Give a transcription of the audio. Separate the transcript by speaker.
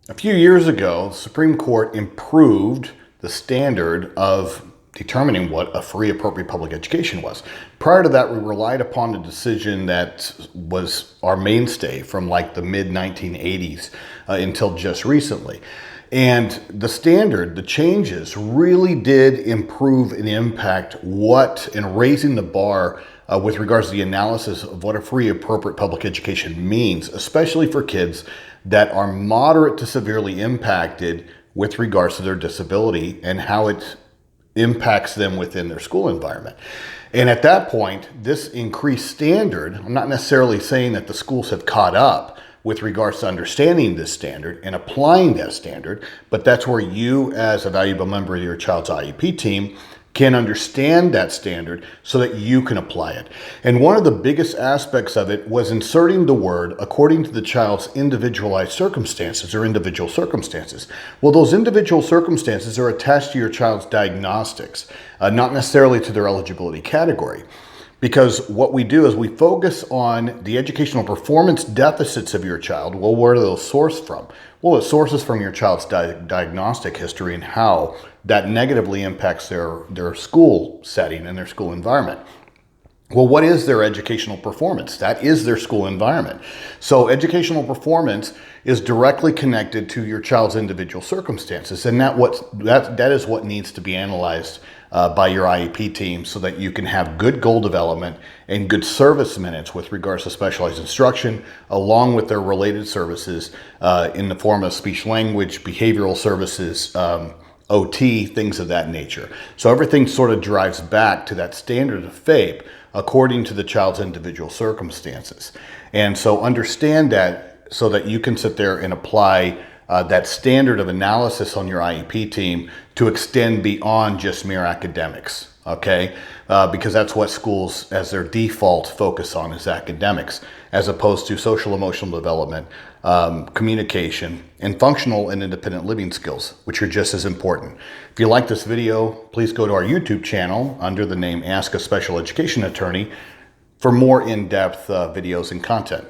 Speaker 1: A few years ago, the Supreme Court improved the standard of determining what a free, appropriate public education was. Prior to that, we relied upon a decision that was our mainstay from like the mid-1980s until just recently. And the standard, the changes really did improve and impact and raising the bar with regards to the analysis of what a free, appropriate public education means, especially for kids that are moderate to severely impacted with regards to their disability and how it impacts them within their school environment. And at that point, this increased standard, I'm not necessarily saying that the schools have caught up with regards to understanding this standard and applying that standard, but that's where you, as a valuable member of your child's IEP team, can understand that standard so that you can apply it. And one of the biggest aspects of it was inserting the word according to the child's individualized circumstances or individual circumstances. Well, those individual circumstances are attached to your child's diagnostics, not necessarily to their eligibility category. Because what we do is we focus on the educational performance deficits of your child. Well, where do those source from? Well, it sources from your child's diagnostic history and how that negatively impacts their school setting and their school environment. Well, what is their educational performance? That is their school environment. So educational performance is directly connected to your child's individual circumstances, and that is what needs to be analyzed by your IEP team so that you can have good goal development and good service minutes with regards to specialized instruction, along with their related services in the form of speech language, behavioral services, OT, things of that nature. So everything sort of drives back to that standard of FAPE according to the child's individual circumstances. And so understand that so that you can sit there and apply that standard of analysis on your IEP team to extend beyond just mere academics, okay? Because that's what schools, as their default, focus on is academics, as opposed to social emotional development, communication, and functional and independent living skills, which are just as important. If you like this video, please go to our YouTube channel under the name Ask a Special Education Attorney for more in-depth videos and content.